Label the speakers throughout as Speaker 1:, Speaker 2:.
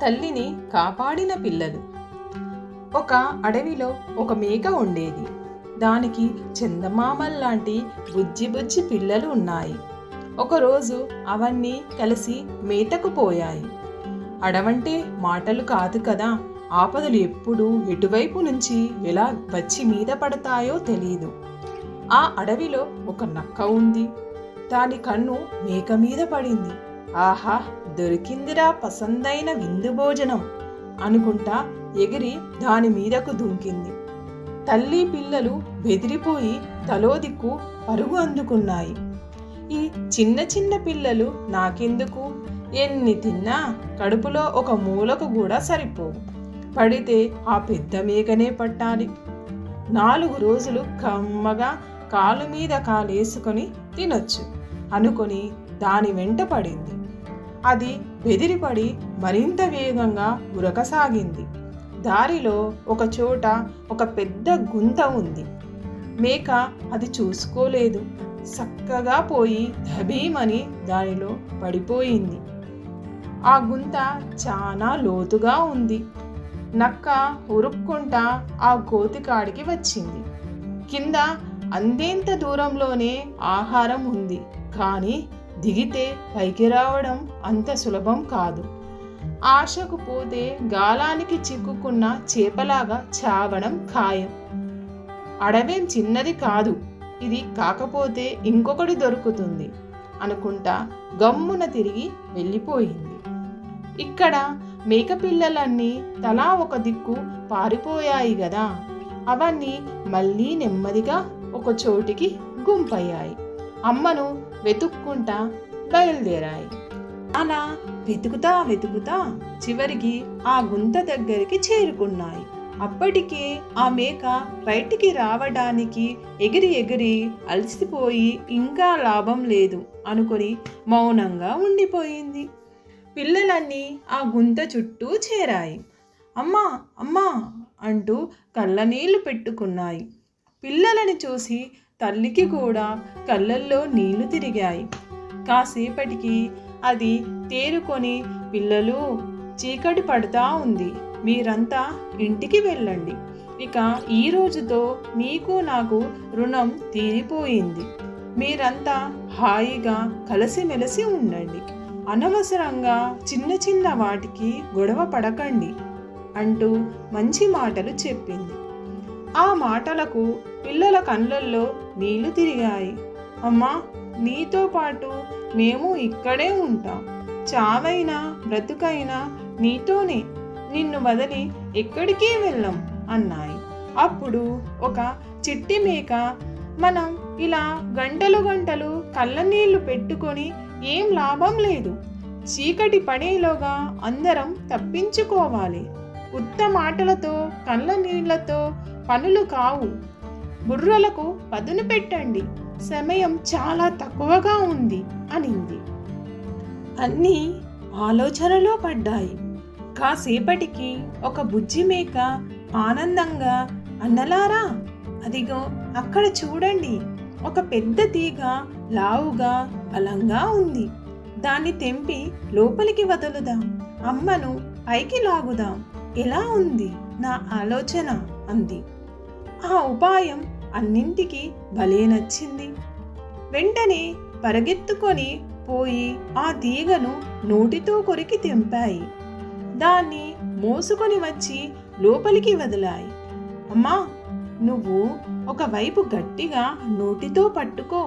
Speaker 1: తల్లిని కాపాడిన పిల్లలు. ఒక అడవిలో ఒక మేక ఉండేది. దానికి చందమామల్లాంటి బుజ్జి బుజ్జి పిల్లలు ఉన్నాయి. ఒకరోజు అవన్నీ కలిసి మేతకు పోయాయి. అడవంటే మాటలు కాదు కదా, ఆపదలు ఎప్పుడు ఎటువైపు నుంచి ఎలా వచ్చి మీద పడతాయో తెలీదు. ఆ అడవిలో ఒక నక్క ఉంది. దాని కన్ను మేక మీద పడింది. ఆహా, దొరికిందిరా పసందైన విందు భోజనం అనుకుంటా ఎగిరి దాని మీదకు దుంకింది. తల్లి పిల్లలు బెదిరిపోయి తలో దిక్కు పరుగు అందుకున్నాయి. ఈ చిన్న చిన్న పిల్లలు నాకెందుకు, ఎన్ని తిన్నా కడుపులో ఒక మూలకు కూడా సరిపోవు, పడితే ఆ పెద్ద మేకనే పట్టాలి. 4 రోజులు కమ్మగా కాలు మీద కాలేసుకొని తినొచ్చు అనుకొని దాని వెంట పడింది. అది బెదిరిపడి మరింత వేగంగా ఉరకసాగింది. దారిలో ఒక చోట ఒక పెద్ద గుంత ఉంది. మేక అది చూసుకోలేదు. చక్కగా పోయి ధబీమని దానిలో పడిపోయింది. ఆ గుంత చాలా లోతుగా ఉంది. నక్క ఉరుక్కుంటా ఆ గోతికాడికి వచ్చింది. కింద అందేంత దూరంలోనే ఆహారం ఉంది. కానీ దిగితే పైకి రావడం అంత సులభం కాదు. ఆశకు పోతే గాలానికి చిక్కుకున్న చేపలాగా చావడం ఖాయం. అడవేం చిన్నది కాదు, ఇది కాకపోతే ఇంకొకటి దొరుకుతుంది అనుకుంటా గమ్మున తిరిగి వెళ్ళిపోయింది. ఇక్కడ మేకపిల్లలన్నీ తలా ఒక దిక్కు పారిపోయాయి గదా, అవన్నీ మళ్ళీ నెమ్మదిగా ఒక చోటికి గుంపయ్యాయి. అమ్మను వెతుక్కుంటా బయలుదేరాయి. అలా వెతుకుతా చివరికి ఆ గుంత దగ్గరికి చేరుకున్నాయి. అప్పటికే ఆ మేక బయటికి రావడానికి ఎగిరి అలసిపోయి ఇంకా లాభం లేదు అనుకుని మౌనంగా ఉండిపోయింది. పిల్లలన్నీ ఆ గుంత చుట్టూ చేరాయి. అమ్మా అమ్మా అంటూ కళ్ళనీళ్లు పెట్టుకున్నాయి. పిల్లలని చూసి తల్లికి కూడా కళ్ళల్లో నీళ్లు తిరిగాయి. కాసేపటికి అది తేరుకొని, పిల్లలు, చీకటి పడతా ఉంది, మీరంతా ఇంటికి వెళ్ళండి. ఇక ఈ రోజుతో మీకు నాకు రుణం తీరిపోయింది. మీరంతా హాయిగా కలిసిమెలిసి ఉండండి. అనవసరంగా చిన్న చిన్న వాటికి గొడవ పడకండి అంటూ మంచి మాటలు చెప్పింది. ఆ మాటలకు పిల్లల కళ్ళల్లో నీళ్లు తిరిగాయి. అమ్మా, నీతో పాటు మేము ఇక్కడే ఉంటాం. చావైనా బ్రతుకైనా నీతోనే, నిన్ను వదిలి ఎక్కడికి వెళ్ళం అన్నాయి. అప్పుడు ఒక చిట్టి మేక, మనం ఇలా గంటలు కళ్ళనీళ్లు పెట్టుకొని ఏం లాభం లేదు. చీకటి పడేలోగా అందరం తప్పించుకోవాలి. ఉత్త మాటలతో కళ్ళనీళ్లతో పనులు కావు. బుర్రలకు పదును పెట్టండి, సమయం చాలా తక్కువగా ఉంది అనింది. అన్నీ ఆలోచనలో పడ్డాయి. కాసేపటికి ఒక బుజ్జి మేక ఆనందంగా, అన్నలారా, అదిగో అక్కడ చూడండి, ఒక పెద్ద తీగ లావుగా బలంగా ఉంది. దాన్ని తెంపి లోపలికి వదులుదాం, అమ్మను పైకి లాగుదాం. ఎలా ఉంది నా ఆలోచన అంది. ఆ ఉపాయం అన్నింటికి భలే నచ్చింది. వెంటనే పరిగెత్తుకొని పోయి ఆ తీగను నోటితో కొరికి తెంపాయి. దాన్ని మోసుకొని వచ్చి లోపలికి వదిలాయి. అమ్మా, నువ్వు ఒకవైపు గట్టిగా నోటితో పట్టుకో,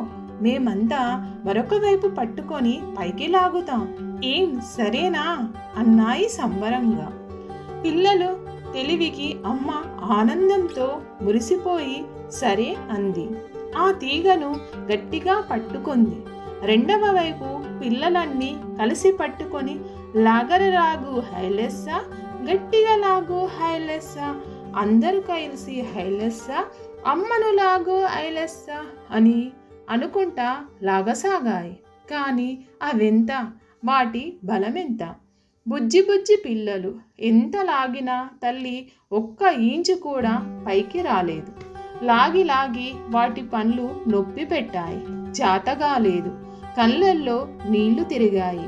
Speaker 1: మేమంతా మరొక వైపు పట్టుకొని పైకి లాగుతాం. ఏం సరేనా అన్నాయి సంబరంగా. పిల్లలు తెలివికి అమ్మ ఆనందంతో మురిసిపోయి సరే అంది. ఆ తీగను గట్టిగా పట్టుకుంది. రెండవ వైపు పిల్లలన్నీ కలిసి పట్టుకొని, లాగరలాగు హైలెస్సా, గట్టిగా లాగు హైలెస్సా, అందరూ కలిసి హైలెస్సా, అమ్మను లాగు హైలెస్సా అని అనుకుంటా లాగసాగాయి. కానీ అవెంత, వాటి బలమెంత! బుజ్జి పిల్లలు ఎంత లాగినా తల్లి ఒక్క ఇంచు కూడా పైకి రాలేదు. లాగి వాటి పండ్లు నొప్పి పెట్టాయి. చేతగాలేదు. కళ్ళల్లో నీళ్లు తిరిగాయి.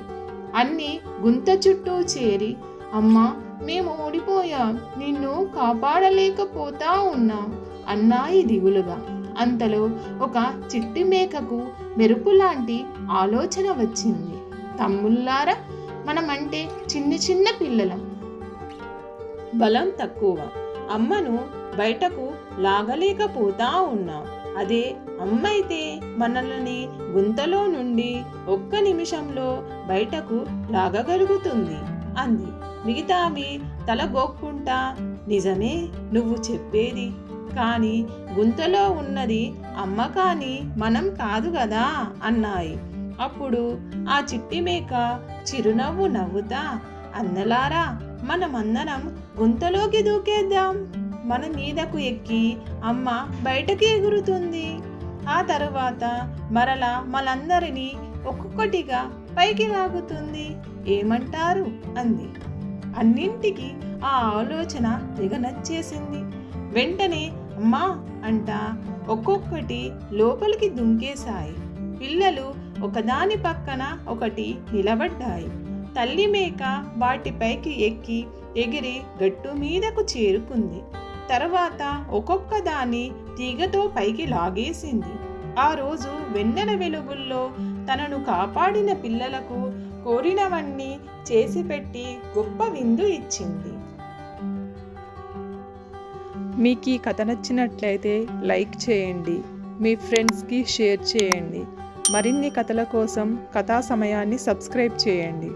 Speaker 1: అన్నీ గుంత చుట్టూ చేరి అమ్మా, మేము ఓడిపోయాం, నిన్ను కాపాడలేకపోతా ఉన్నాం అన్నాయి దిగులుగా. అంతలో ఒక చిట్టి మేకకు మెరుపులాంటి ఆలోచన వచ్చింది. తమ్ముళ్ళారా, మనమంటే చిన్న పిల్లలం, బలం తక్కువ, అమ్మను బయటకు లాగలేకపోతా ఉన్నాం. అదే అమ్మ అయితే మనల్ని గుంతలో నుండి ఒక్క నిమిషంలో బయటకు లాగగలుగుతుంది అంది. మిగతావి తలగొక్కుంటా, నిజమే నువ్వు చెప్పేది, కానీ గుంతలో ఉన్నది అమ్మ కానీ మనం కాదు కదా అన్నాయి. అప్పుడు ఆ చిట్టి మేక చిరునవ్వు నవ్వుతా, అన్నలారా, మనమందరం గుంతలోకి దూకేద్దాం, మన మీదకు ఎక్కి అమ్మ బయటకి ఎగురుతుంది, ఆ తరువాత మరలా మనందరినీ ఒక్కొక్కటిగా పైకి లాగుతుంది, ఏమంటారు అంది. అన్నింటికి ఆ ఆలోచన తెగ నచ్చేసింది. వెంటనే అమ్మా అంటా ఒక్కొక్కటి లోపలికి దుంకేశాయి. పిల్లలు ఒకదాని పక్కన ఒకటి నిలబడ్డాయి. తల్లి మేక వాటిపైకి ఎక్కి ఎగిరి గట్టు మీదకు చేరుకుంది. తర్వాత ఒక్కొక్క దాన్ని తీగతో పైకి లాగేసింది. ఆ రోజు వెన్నెల వెలుగుల్లో తనను కాపాడిన పిల్లలకు కోరినవన్నీ చేసిపెట్టి గొప్ప విందు ఇచ్చింది. మీకు ఈ కథ నచ్చినట్లయితే లైక్ చేయండి, మీ ఫ్రెండ్స్కి షేర్ చేయండి. మరిన్ని కథల కోసం కథా సమయాన్ని సబ్స్క్రైబ్ చేయండి.